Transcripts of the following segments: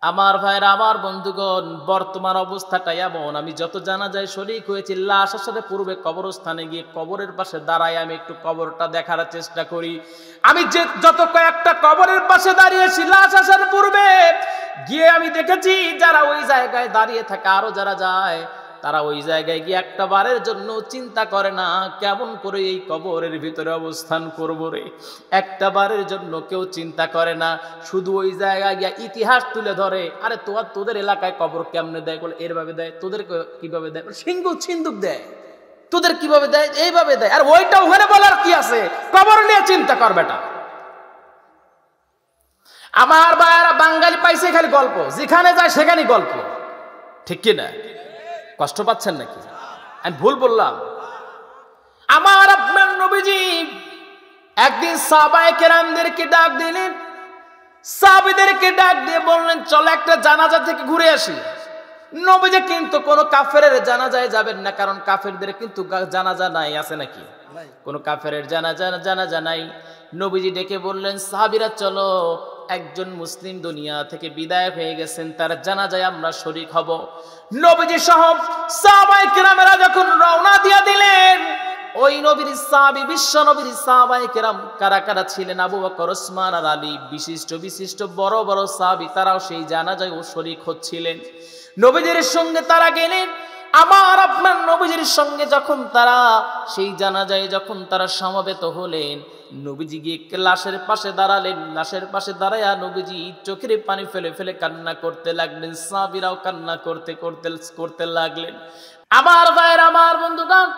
আমার ভাইরা, আমার বন্ধুগণ, বর্তমান অবস্থাটা এমন, আমি যত জানাজায় শরীক হয়েছি, লাশ আসার পূর্বে কবরস্থানে গিয়ে কবরের পাশে দাঁড়ায় আমি একটু কবরটা দেখার চেষ্টা করি। আমি যত কয়েকটা কবরের পাশে দাঁড়িয়েছি লাশ আসার পূর্বে গিয়ে আমি দেখেছি যারা ওই জায়গায় দাঁড়িয়ে থাকে, আরো যারা যায় তারা ওই জায়গায় গিয়ে একটা বারের জন্য চিন্তা করে না কেমন করে এই কবরের ভিতরে অবস্থান করব রে। একটা বারের জন্য কেউ চিন্তা করে না, শুধু ওই জায়গায় গিয়ে ইতিহাস তুলে ধরে। আরে তোদের এলাকায় কবর কেমনে দেয়? বলে এরভাবে দেয়। তোদের কিভাবে দেয়? সিন্ধুক দেয়। তোদের কিভাবে দেয়? এইভাবে দেয়। আর ওইটা ওখানে বলার কি আছে? কবর নিয়ে চিন্তা কর বেটা। আমার ভাইয়েরা, বাঙালি পাইছে খালি গল্প, যেখানে যায় সেখানে গল্প, ঠিক কিনা? কষ্ট পাচ্ছেন নাকি? আমি ভুল বললাম? আমার আপনার নবীজি একদিন সাহাবায়ে কেরামদেরকে ডাক দিলেন, সাহাবীদেরকে ডাক দিয়ে বললেন, চলো একটা জানাজা থেকে ঘুরে আসি। নবীজি কিন্তু কোনো কাফেরের জানাজায় যাবেন না, কারণ কাফেরদের কিন্তু জানাজা নাই, আছে নাকি? কোনো কাফেরের জানাজা নাই। নবীজি ডেকে বললেন, সাহাবীরা চলো, একজন মুসলিম দুনিয়া থেকে বিদায় হয়ে গেছেন, তার জানাজায় আমরা শরীক হব। নবীজি সহ সাহাবায়ে কেরামেরা যখন রওনা দিয়ে দিলেন, ওই নবীর সাহাবী, বিশ্ব নবীর সাহাবায়ে কেরাম কারা কারা ছিলেন? আবু বকর, ওসমান আর আলী, বিশিষ্ট বড় বড় সাহাবী, তারাও সেই জানাজায় শরীক হচ্ছিলেন। নবীজির সঙ্গে তারা গেলেন। আমার আপনার নবীজির সঙ্গে যখন তারা সেই জানাজায় যখন তারা সমবেত হলেন, নবীজি গিয়ে লাশের পাশে দাঁড়ালেন। লাশের পাশে দাঁড়ায়া নবীজি চোখের পানি ফেলে ফেলে কান্না করতে লাগলেন। সাহাবীরাও কান্না করতে লাগলেন। আমার ভাইয়ের, আমার বন্ধুগণ,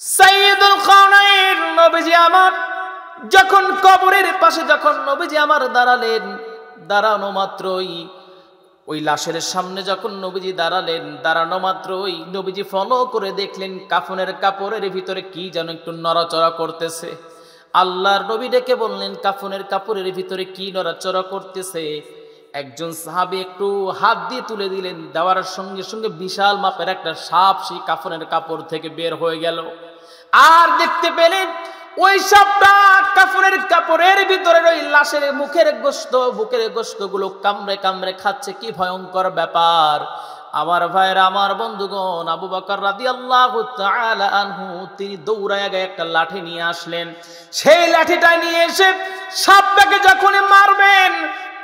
সাইয়্যিদুল কাওনাইন নবীজি আমার যখন কবরের পাশে যখন নবীজি আমার দাঁড়ালেন, দাঁড়ানো মাত্রই ওই লাশের সামনে যখন নবীজি দাঁড়ালেন, দাঁড়ানো মাত্রই নবীজি ফলো করে দেখলেন কাফনের কাপড়ের ভিতরে কি যেন একটু নড়াচড়া করতেছে। আল্লাহর নবী ডেকে বললেন, কাফনের কাপড়ের ভিতরে কি নড়াচড়া করতেছে? একজন সাহাবী একটু হাত দিয়ে তুলে দিলেন, দেওয়ার সঙ্গে সঙ্গে বিশাল মাপের একটা সাপ সেই কাফনের কাপড় থেকে বের হয়ে গেল। আর দেখতে পেলেন ওই সাপটা কাফনের কাপড়ের ভিতরে ওই লাশের মুখের বুকের গোশত গুলো কামড়ে কামড়ে খাচ্ছে। কি ভয়ঙ্কর ব্যাপার! আমার ভাইরা, আমার বন্ধুগণ, আবু বকর রাদিয়াল্লাহু তাআলা আনহু তিনি দৌড়ায় গিয়ে একটা লাঠি নিয়ে আসলেন। সেই লাঠিটা নিয়ে এসে সাপটাকে যখনই মারবেন,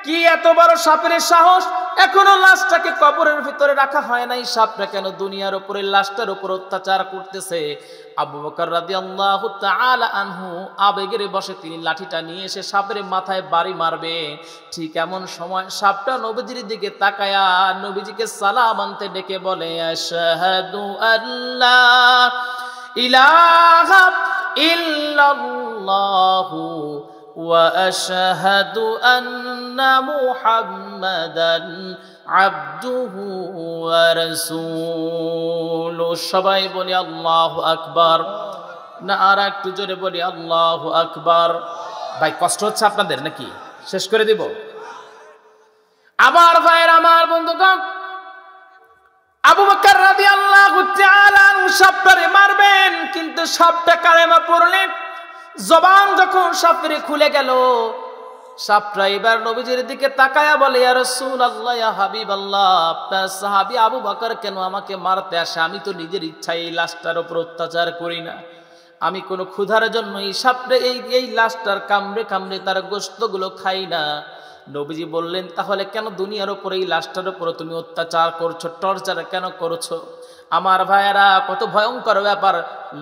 কি এত বড় সাপের সাহস! এখনো লাশটাকে কবরের ভিতরে রাখা হয় নাই, সাপটা কেন দুনিয়ার উপরে লাশটার উপর অত্যাচার করতেছে? আবু বকর রাদিয়াল্লাহু তাআলা আনহু আবেগের বশে তিনি লাঠিটা নিয়ে এসে সাপের মাথায় বাড়ি মারবে। ঠিক এমন সময় সাপটা নবীজির দিকে তাকায়া নবীজিকে সালাম আনতে ডেকে বলে, আশহাদু আল্লা ইলাহা ইল্লাল্লাহু ওয়া আশহাদু আন্না মুহাম্মাদান আবদুহু ওয়া রাসূলুহু। সবাই বলি আল্লাহু আকবার। না, আর একটু জোরে বলি আল্লাহু আকবার। ভাই, কষ্ট হচ্ছে আপনাদের নাকি? শেষ করে দিব? আমার ভাইয়ের, আমার বন্ধুগণ, আবু বকর রাদিয়াল্লাহু তাআলা সাপটারে মারবেন, কিন্তু সাপটা কালেমা পড়লেন। জবান যখন সাপের খুলে গেল, সাপটা এবার নবীজির দিকে তাকায়া বলে, ইয়া রাসূলুল্লাহ, ইয়া হাবিবাল্লাহ, আপনার সাহাবী আবু বকর কেন আমাকে মারতে আসে? আমি তো নিজের ইচ্ছায় এই লাশটার উপর অত্যাচার করি না। আমি কোনো ক্ষুধার জন্য এই সাপটা এই লাশটার কামড়ে কামড়ে তার গোশতগুলো খাই না। নবীজি বললেন, তাহলে কেন দুনিয়ার উপরে এই লাশটার উপর তুমি অত্যাচার করছো, টর্চার কেন করছো? আমার ভাইয়েরা, কত ভয়ঙ্কর ব্যাপার!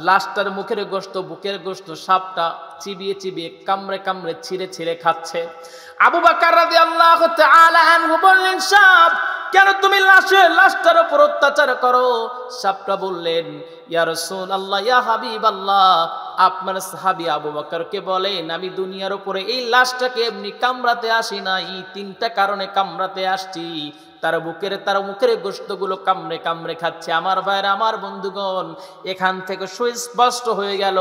লাশটার মুখের গোশত, বুকের গোশত সাপটা চিবিয়ে চিবিয়ে কামড়ে কামড়ে ছিঁড়ে ছিঁড়ে খাচ্ছে। আবু বকর রাদিয়াল্লাহু তাআলা আনহু বললেন, সাপ কেন তুমি লাশটার উপর অত্যাচার করো? সাপটা বললেন, ইয়া রাসূলুল্লাহ, ইয়া হাবিবাল্লাহ, আপনার সাহাবী আবু বকরকে বলেন, আমি দুনিয়ার উপরে এই লাশটাকে এমনি কামড়াতে আসি না, এই তিনটা কারণে কামড়াতে আসছি। তার মুখের গোশতগুলো কামড়ে কামড়ে খাচ্ছে। আমার ভাইরা, আমার বন্ধুগণ, এখান থেকে সুস্পষ্ট হয়ে গেল,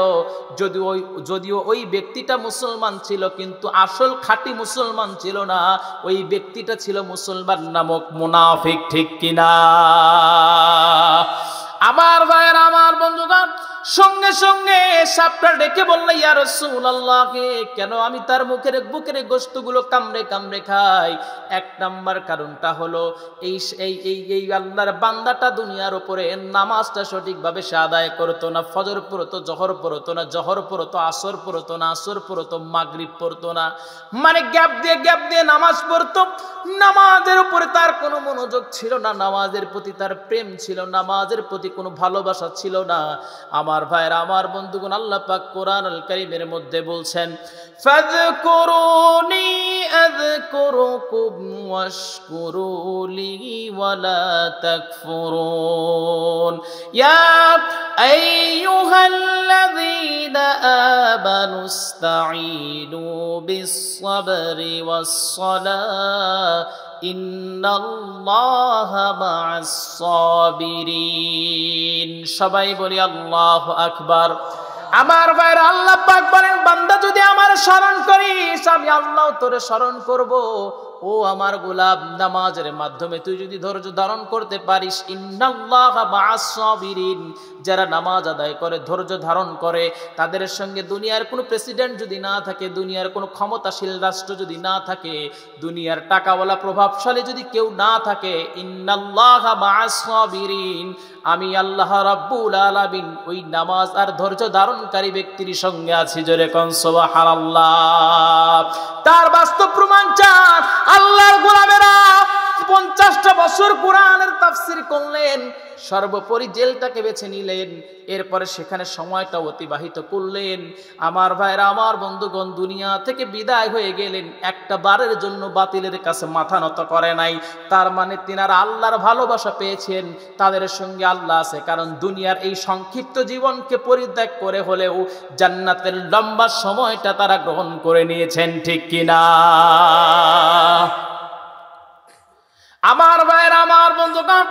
যদিও ওই ব্যক্তিটা মুসলমান ছিল, কিন্তু আসল খাঁটি মুসলমান ছিল না। ওই ব্যক্তিটা ছিল মুসলমান নামক মুনাফিক, ঠিক কিনা? আমার ভাইরা, আমার বন্ধুগণ, সঙ্গে সঙ্গে সাপটা ডেকে বলল, ইয়া রাসূলুল্লাহ, কেন আমি তার বুকের গোশতগুলো কামড়ে কামড়ে খাই? এক নাম্বার কারণটা হলো এই আল্লাহর বান্দাটা দুনিয়ার উপরে নামাজটা সঠিকভাবে সে আদায় করতো না। ফজর পড়তো, জোহর পড়তো না, জোহর পড়তো, আসর পড়তো না, আসর পড়তো, মাগরিব পড়তো না, মানে গ্যাপ দিয়ে নামাজ পড়তো। নামাজের উপরে তার কোনো মনোযোগ ছিল না, নামাজের প্রতি তার প্রেম ছিল, নামাজের প্রতি কোনো ভালোবাসা ছিল না। আমার ভাইরা, আমার বন্ধুগণ, আল্লাহ পাক কোরআনুল কারীমের মধ্যে বলছেন, ফাযকুরুনি আযকুরুকুম ওয়াশকুরুলি ওয়ালা তাকফুরুন ইয়া আইয়ুহাল্লাযীনা আমানুস্তাঈনু বিস-সাবরি ওয়াস-সালাহ ইন্নাল্লাহা মা'আস-সাবিরিন। সবাই বলি আল্লাহু আকবার। আমার ভাইরা, আল্লাহ পাক বলেন, বান্দা যদি আমার স্মরণ করিস, আমি আল্লাহ তোরে স্মরণ করব। ও আমার গোলাম, নামাজের মাধ্যমে তুই যদি ধৈর্য ধারণ করতে পারিস, ইন্নাল্লাহা মা'আস-সাবিরিন, যারা নামাজ আদায় করে, ধৈর্য ধারণ করে, তাদের সঙ্গে দুনিয়ার কোনো প্রেসিডেন্ট যদি না থাকে, দুনিয়ার কোনো ক্ষমতাশীল রাষ্ট্র যদি না থাকে, দুনিয়ার টাকাওয়ালা প্রভাবশালী যদি কেউ না থাকে, ইন্নাল্লাহা মা'আস-সাবিরিন, আমি আল্লাহ রাব্বুল আলামিন ওই নামাজ আর ধৈর্য ধারণকারী ব্যক্তির সঙ্গে আছি। জোরে কোন সুবহানাল্লাহ। তার বাস্তব প্রমাণ চান আল্লাহর গোলামেরা 50টা বছর কোরআনের তাফসীর করলেন, সর্বোপরি জেলটাকে বেছে নিলেন, এরপরে সেখানে সময়টা অতিবাহিত করলেন। আমার ভাইরা, আমার বন্ধুগণ, দুনিয়া থেকে বিদায় হয়ে গেলেন, একটা বারের জন্য বাতিলের কাছে মাথা নত করে নাই। তার মানে তিনারা আল্লাহর ভালোবাসা পেয়েছেন, তাদের সঙ্গে আল্লাহ আছে, কারণ দুনিয়ার এই সংক্ষিপ্ত জীবনকে পরিত্যাগ করে হলেও জান্নাতের লম্বা সময়টা তারা গ্রহণ করে নিয়েছেন। ঠিক কিনা? আমার ভাইরা, আমার বন্ধুগণ,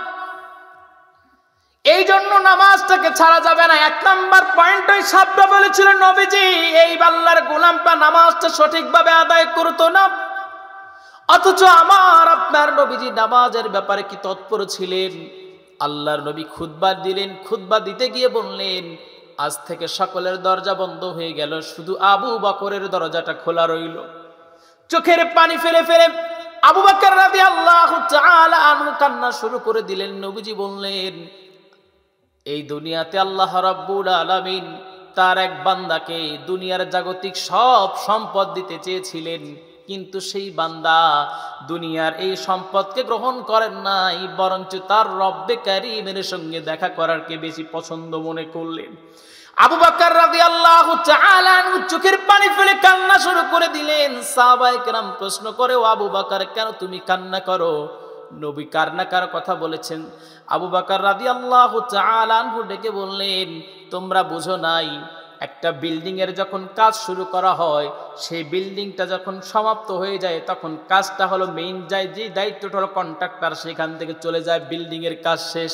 এই জন্য নামাজটাকে ছাড়া যাবে না। এক নাম্বার পয়েন্ট ওই সাপটা বলেছিল, নবীজি এই আল্লাহর গোলামটা নামাজটা সঠিকভাবে আদায় করতো না, অথচ আমার আপনার নবীজি নামাজের ব্যাপারে কি তৎপর ছিলেন। আল্লাহর নবী খুতবা দিলেন, খুতবা দিতে গিয়ে বললেন, আজ থেকে সকলের দরজা বন্ধ হয়ে গেল, শুধু আবু বকরের দরজাটা খোলা রইল। চোখের পানি ফেলে ফেলে আবু বকর রাদিয়াল্লাহু তাআলা আনহু কান্না শুরু করে দিলেন। নবীজি বললেন, এই দুনিয়াতে আল্লাহ রাব্বুল আলামিন তার এক বান্দাকে দুনিয়ার জাগতিক সব সম্পদ দিতে চেয়েছিলেন, কিন্তু সেই বান্দা দুনিয়ার এই সম্পদকে গ্রহণ করেন নাই, বরঞ্চ তার রব্বে কারীমের সঙ্গে দেখা করারকে বেশি পছন্দ মনে করলেন। আবু বকর রাদিয়াল্লাহু তাআলা আনহু চোখের পানি ফেলে কান্না শুরু করে দিলেন। সাহাবায়ে কেরাম প্রশ্ন করে, ও আবু বকর, কেন তুমি কান্না করো? নবী কার কথা বলেছেন। আবু বকর রাদিয়াল্লাহু তাআলা আনহু ডেকে বললেন, তোমরা বুঝো নাই, একটা বিল্ডিং এর যখন কাজ শুরু করা হয়, সেই বিল্ডিংটা যখন সমাপ্ত হয়ে যায়, তখন কাজটা হলো মেইন যায়, যে দায়িত্বটা হলো কন্ট্রাক্টর, সেখান থেকে চলে যায়, বিল্ডিং এর কাজ শেষ।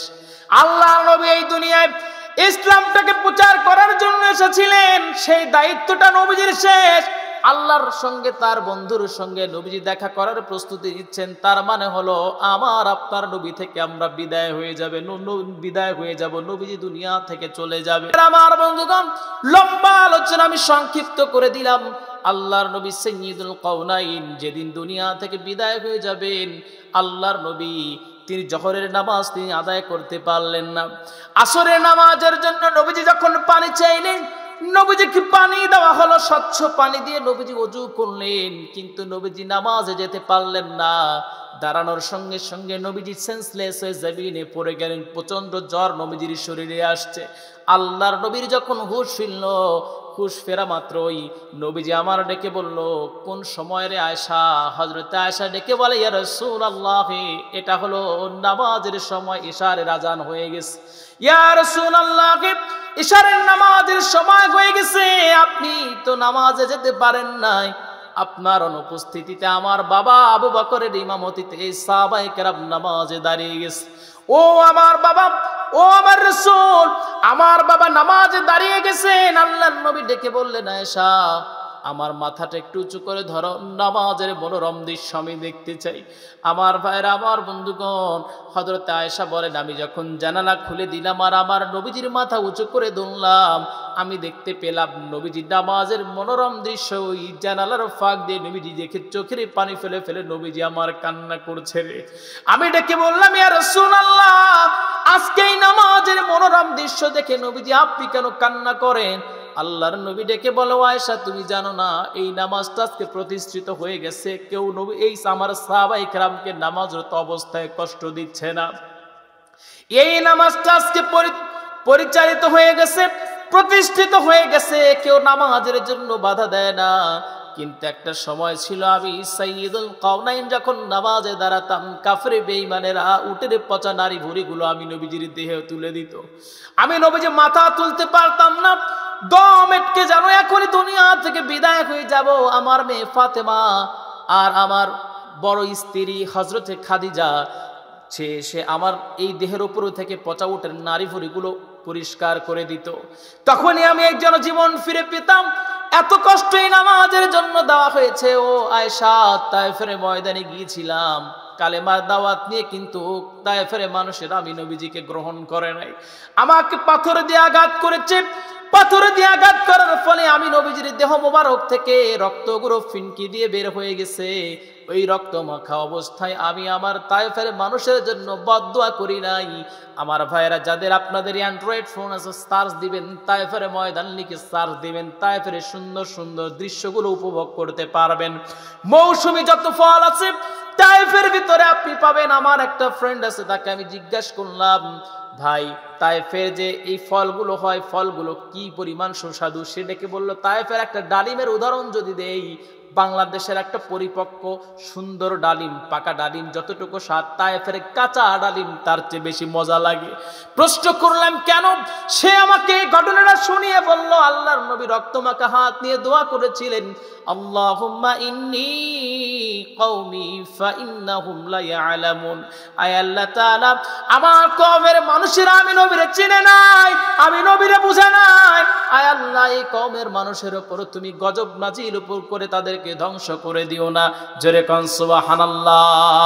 আল্লাহ নবী এই দুনিয়ায় ইসলামটাকে প্রচার করার জন্য এসেছিলেন, সেই দায়িত্বটা নবীজির শেষ। আল্লাহর সঙ্গে তার বন্ধুর সঙ্গে নবীজি দেখা করার প্রস্তুতি নিচ্ছেন, তার মানে হলো আমার আপনার নবী থেকে আমরা বিদায় হয়ে যাব, নবীজি দুনিয়া থেকে চলে যাবে। আমার বন্ধুগণ, লম্বা আলোচনা আমি সংক্ষিপ্ত করে দিলাম। আল্লাহর নবী সাইয়্যিদুল কাওনাইন যেদিন দুনিয়া থেকে বিদায় হয়ে যাবেন, আল্লাহর নবী তিনি জোহরের নামাজ তিনি আদায় করতে পারলেন না। আসরের নামাজের জন্য নবীজি যখন পানি চাইলেন, নবীজিকে পানি দেওয়া হলো, স্বচ্ছ পানি দিয়ে নবীজি ওযু করলেন, কিন্তু নবীজি নামাজে যেতে পারলেন না। দাঁড়ানোর সঙ্গে সঙ্গে নবীজি সেন্সলেস হয়ে জমিনে পড়ে গেলেন, প্রচন্ড জ্বর নবীজির শরীরে আসছে। আল্লাহর নবীর যখন হুঁশ ফিরল, হুঁশ ফেরা মাত্রই নবীজি আমার ডেকে বলল, কোন সময় রে আয়েশা? হযরতে আয়েশা ডেকে বলে, ইয়া রাসূলুল্লাহ, এটা হলো নামাজের সময়, ইশারের আজান হয়ে গেছে। ইয়া রাসূলুল্লাহ, ইশারের নামাজের সময় হয়ে গেছে, আপনি তো নামাজে যেতে পারেন নাই, আপনার অনুপস্থিতিতে আমার বাবা আবু বকরের ইমামতিতে এই সাহাবায়ে কেরাম নামাজে দাঁড়িয়ে গেছে। ও আমার বাবা, ও আমার রাসূল, আমার বাবা নামাজে দাঁড়িয়ে গেছেন। আল্লাহর নবী ডেকে বললেন, আয়েশা আমার মাথাটা একটু উঁচু করে ধরো, নামাজের মনোরম দৃশ্য আমি দেখতে চাই। আমার ভাইরা, আমার বন্ধুগণ, হযরত আয়েশা বলেন, আমি যখন জানালা খুলে দিলাম আর আমার নবীজির মাথা উঁচু করে ধরলাম, আমি দেখতে পেলাম নবীজির নামাজের মনোরম দৃশ্য। ওই জানালার ফাঁক দিয়ে নবীজি দেখে চোখের পানি ফেলে ফেলে নবীজি আমার কান্না করছে রে। আমি ডেকে বললাম, ইয়া রাসূলুল্লাহ, আজকে এই নামাজের মনোরম দৃশ্য দেখে নবীজি আপনি কেন কান্না করেন? আল্লাহর নবী ডেকে বলো, আয়েশা তুমি জানো না এই নামাজটা আজকে প্রতিষ্ঠিত হয়ে গেছে, কেউ নবী এই আমার সাহাবায়ে কেরামকে নামাজরত অবস্থায় কষ্ট দিচ্ছে না। এই নামাজটা আজকে পরিচালিত হয়ে গেছে, প্রতিষ্ঠিত হয়ে গেছে, কেউ নামাজের জন্য বাধা দেয় না। কিন্তু একটা সময় ছিল, আমি সাইয়্যিদুল কাওনাইন যখন নামাজে দাঁড়াতাম, কাফের বেঈমানেরা উটের পচা নারী ভুঁড়িগুলো আমি নবীজির দেহে তুলে দিত। আমি নবীজি মাথা তুলতে পারতাম না, দম আটকে যেন এখনই দুনিয়া থেকে বিদায় হয়ে যাব। আমার মেয়ে ফাতেমা আর আমার বড় স্ত্রী হযরতে খাদিজা সে আমার এই দেহের উপর থেকে পচা উটের নারী ভুঁড়িগুলো পরিষ্কার করে দিত। তখনই আমি একজন জীবন ফিরে পেতাম। এত কষ্ট এই নামাজের জন্য দেওয়া হয়েছে। ও আয়েশা, তায়েফের ময়দানে গিয়েছিলাম কালেমার দাওয়াত নিয়ে, কিন্তু তায়েফের মানুষেরা আমি নবীজিকে গ্রহণ করে নাই, আমাকে পাথর দিয়ে আঘাত করেছে। পাথর দিয়ে আঘাত করার ফলে আমি নবীজির দেহ মোবারক থেকে রক্তগুলো ফিনকি দিয়ে বের হয়ে গেছে। ওই রক্ত মাখা অবস্থায় আমি আমার তায়েফের মানুষের জন্য বদদুয়া করি নাই। আমার ভাইয়েরা, যাদের আপনাদের অ্যান্ড্রয়েড ফোন আছে, সার্চ দিবেন তায়েফের ময়দান লিখে সার্চ দিবেন, তায়েফের সুন্দর সুন্দর দৃশ্যগুলো উপভোগ করতে পারবেন। মৌসুমী যত ফল আছে তায়েফের ভিতরে আপনি পাবেন। আমার একটা ফ্রেন্ড আছে, তাকে আমি জিজ্ঞাসা করলাম, ভাই তায়েফের যে এই ফলগুলো হয়, ফলগুলো কি পরিমাণ সুস্বাদু? সে ডেকে বলল, তায়েফের একটা ডালিমের উদাহরণ যদি দেই, বাংলাদেশের একটা পরিপক্ক সুন্দর ডালিম, পাকা ডালিম যতটুকু স্বাদ, তায়েফের কাঁচা ডালিম তার চেয়ে বেশি মজা লাগে। প্রশ্ন করলাম কেন? সে আমাকে ঘটনাটা শুনিয়ে বলল, আল্লাহর নবী রক্তমাখা হাত নিয়ে দোয়া করেছিলেন, আল্লাহুম্মা ইন্নী কওমি ফাইন্নাহুম লা ইয়ালামুন। আয় আল্লাহ তাআলা, আমার কওমের মানুষেরা আমি নবীরে চিনে নাই, আমি নবীরে বুঝে নাই। আয় আল্লাহ, এই কওমের মানুষের উপর তুমি গজব নাজিল উপর করে তাদেরকে ধ্বংস করে দিও না। জোরে কোন সুবহানাল্লাহ।